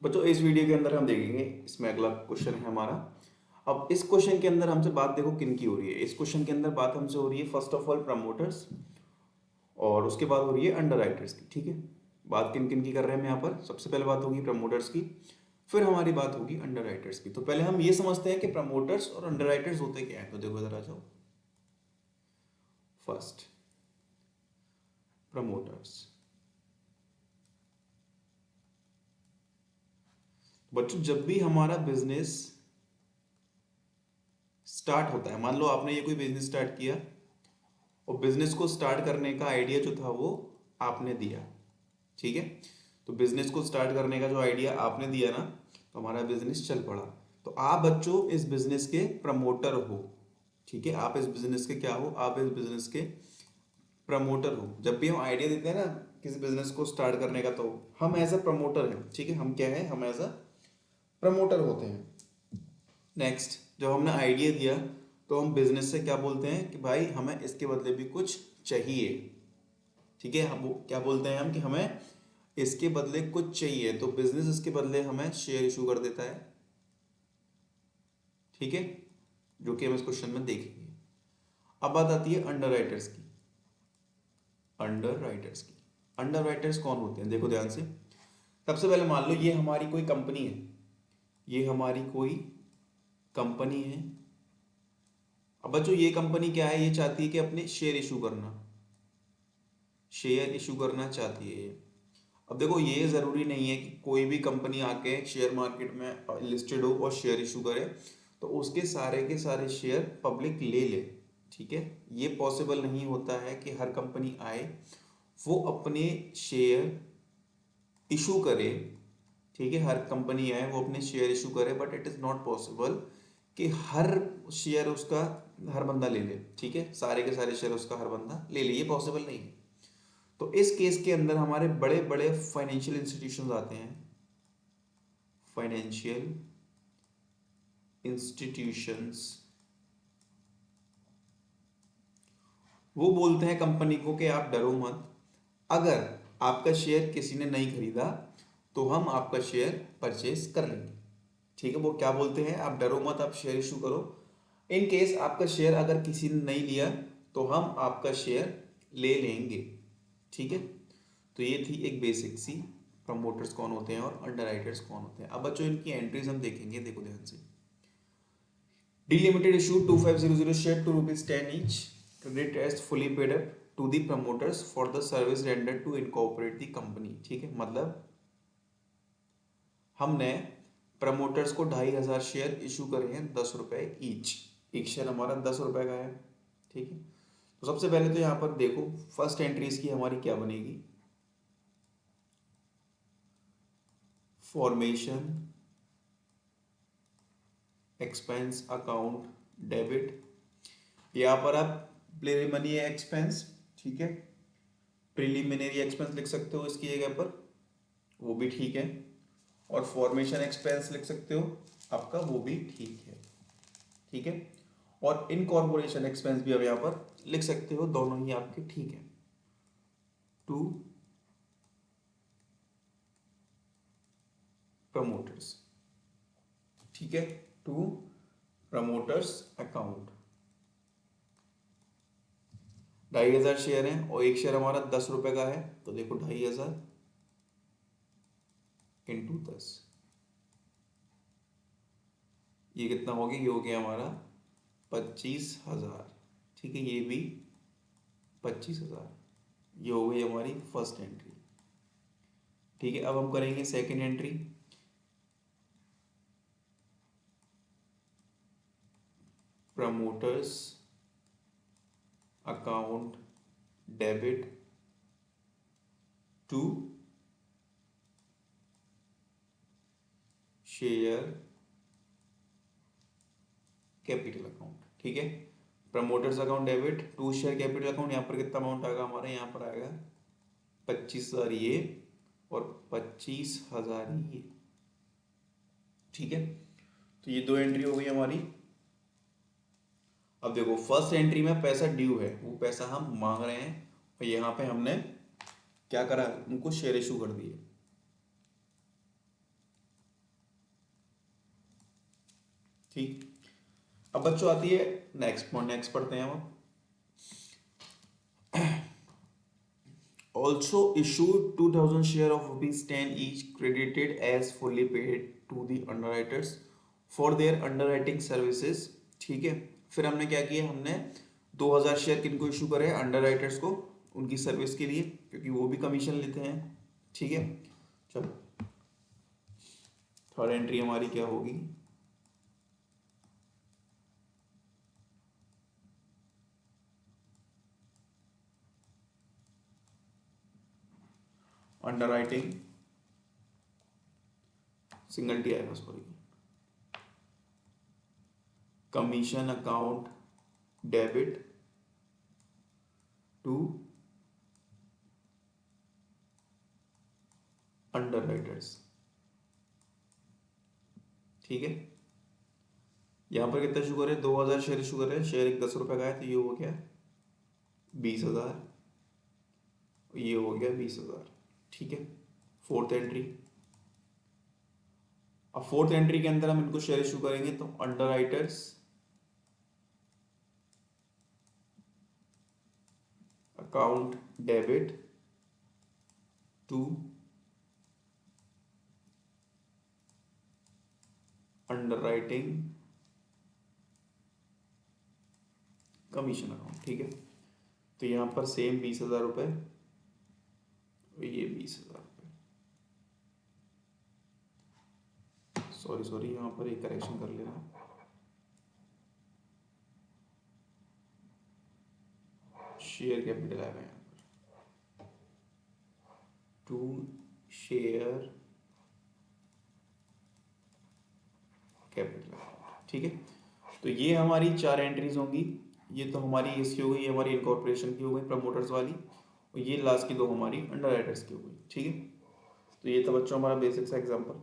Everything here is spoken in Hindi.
बच्चों इस वीडियो के अंदर हम देखेंगे, इसमें अगला क्वेश्चन है हमारा। अब इस क्वेश्चन के अंदर हमसे बात देखो किन की हो रही है। इस क्वेश्चन के अंदर बात हमसे हो रही है फर्स्ट ऑफ ऑल प्रमोटर्स, और उसके बाद हो रही है अंडर राइटर्स की। ठीक है, बात किन किन की कर रहे हैं हम यहाँ पर। सबसे पहले बात होगी प्रमोटर्स की, फिर हमारी बात होगी अंडर राइटर्स की। तो पहले हम ये समझते हैं कि प्रमोटर्स और अंडर राइटर्स होते क्या है। तो देखो जरा जाओ, फर्स्ट प्रमोटर्स। बच्चों जब भी हमारा बिजनेस स्टार्ट होता है, मान लो आपने ये कोई बिजनेस स्टार्ट किया और बिजनेस को स्टार्ट करने का आइडिया जो था वो आपने दिया। ठीक है, तो बिजनेस को स्टार्ट करने का जो आइडिया आपने दिया ना, तो हमारा बिजनेस चल पड़ा। तो आप बच्चों इस बिजनेस के प्रमोटर हो। ठीक है, आप इस बिजनेस के क्या हो, आप इस बिजनेस के प्रमोटर हो। जब भी हम आइडिया देते हैं ना किसी बिजनेस को स्टार्ट करने का, तो हम एज अ प्रमोटर हैं। ठीक है, हम क्या है, हम एज अ प्रमोटर होते हैं। नेक्स्ट, जब हमने आइडिया दिया तो हम बिजनेस से क्या बोलते हैं कि भाई हमें इसके बदले भी कुछ चाहिए। ठीक है, हम क्या बोलते हैं हम कि हमें इसके बदले कुछ चाहिए, तो बिजनेस इसके बदले हमें शेयर इशू कर देता है। ठीक है, जो कि हम इस क्वेश्चन में देखेंगे। अब बात आती है अंडर राइटर्स की। अंडर राइटर्स की, अंडर राइटर्स कौन होते हैं, देखो ध्यान से। सबसे पहले मान लो ये हमारी कोई कंपनी है, ये हमारी कोई कंपनी है। अब बच्चों ये कंपनी क्या है, ये चाहती है कि अपने शेयर इशू करना, शेयर इशू करना चाहती है ये। अब देखो ये ज़रूरी नहीं है कि कोई भी कंपनी आके शेयर मार्केट में लिस्टेड हो और शेयर इशू करे तो उसके सारे के सारे शेयर पब्लिक ले ले। ठीक है, ये पॉसिबल नहीं होता है कि हर कंपनी आए वो अपने शेयर इशू करे। ठीक है, हर कंपनी आए वो अपने शेयर इशू करे, but it is not possible कि हर शेयर उसका हर बंदा ले ले। ठीक है, सारे के सारे शेयर उसका हर बंदा ले ले, ये पॉसिबल नहीं है। तो इस केस के अंदर हमारे बड़े बड़े फाइनेंशियल इंस्टीट्यूशंस आते हैं, फाइनेंशियल इंस्टीट्यूशंस। वो बोलते हैं कंपनी को कि आप डरो मत, अगर आपका शेयर किसी ने नहीं खरीदा तो हम आपका शेयर परचेज कर लेंगे। ठीक है, वो क्या बोलते हैं, आप डरो मत, आप शेयर इशू करो। इन केस आपका शेयर अगर किसी ने नहीं लिया तो हम आपका शेयर ले लेंगे। ठीक है, तो ये थी एक बेसिक सी प्रमोटर्स कौन होते हैं और अंडर राइटर्स कौन होते हैं। अब बच्चों इनकी एंट्रीज हम देखेंगे, देखो ध्यान से। D limited issue 2500 share to ₹10 each, credit as fully paid up to the promoters for the service rendered to incorporate the company। ठीक है, मतलब हमने प्रमोटर्स को 2500 शेयर इशू करे हैं, ₹10 ईच। एक शेयर हमारा ₹10 का है। ठीक है, तो सबसे पहले तो यहाँ पर देखो फर्स्ट एंट्री इसकी हमारी क्या बनेगी, फॉर्मेशन एक्सपेंस अकाउंट डेबिट। यहाँ पर आप प्रिलिमिनरी एक्सपेंस, ठीक है, प्रिलिमिनरी एक्सपेंस लिख सकते हो इसकी जगह पर, वो भी ठीक है। और फॉर्मेशन एक्सपेंस लिख सकते हो आपका, वो भी ठीक है। ठीक है, और इनकॉर्पोरेशन एक्सपेंस भी अब यहाँ पर लिख सकते हो, दोनों ही आपके ठीक है। टू प्रमोटर्स, ठीक है, टू प्रमोटर्स अकाउंट। 2500 शेयर हैं और एक शेयर हमारा ₹10 का है, तो देखो 2500 इंटू 10, ये कितना हो गया, ये हो गया हमारा 25,000। ठीक है, ये भी 25,000, ये हो गई हमारी फर्स्ट एंट्री। ठीक है, अब हम करेंगे second entry. Promoters account debit to share capital account. ठीक है, promoters account debit to share capital account. यहाँ पर कितना अमाउंट आएगा हमारा, यहाँ पर आएगा 25,000 ये और 25,000 ये। ठीक है, तो ये दो एंट्री हो गई हमारी। अब देखो फर्स्ट एंट्री में पैसा ड्यू है, वो पैसा हम मांग रहे हैं, और यहाँ पे हमने क्या करा, उनको शेयर इशू कर दिए। ठीक। अब बच्चों आती है नेक्स्ट पढ़ते हैं हम। Also issued 2000 share of ₹10 each credited as fully paid to the underwriters for their underwriting services। ठीक है, फिर हमने क्या किया, हमने 2000 शेयर किनको इशू करे, अंडरराइटर्स को, उनकी सर्विस के लिए, क्योंकि वो भी कमीशन लेते हैं। ठीक है, चलो थर्ड एंट्री हमारी क्या होगी, अंडरराइटिंग सिंगल टी आएगा, sorry, commission account debit to underwriters. ठीक है, यहां पर कितना शुगर है, 2000 शेयर शुगर है, शेयर एक 10 रुपए का है, तो ये हो गया 20,000, ये हो गया 20,000। ठीक है, फोर्थ एंट्री। अब फोर्थ एंट्री के अंदर हम इनको शेयर इशू करेंगे, तो underwriters account debit to underwriting commission account. ठीक है, तो यहां पर सेम 20,000 रुपए, ये 20,000 रुपए, सॉरी यहां पर एक करेक्शन कर लेना, शेयर कैपिटल आएगा यहाँ पर, टू शेयर कैपिटल। ठीक है, तो ये हमारी 4 एंट्रीज होंगी। ये तो हमारी इसकी हो गई, ये हमारी इनकॉर्पोरेशन की हो गई, प्रमोटर्स वाली, और ये लास्ट की 2 हमारी अंडरराइटर्स की हो गई। ठीक है, तो ये था बच्चों हमारा बेसिक सा एग्जांपल।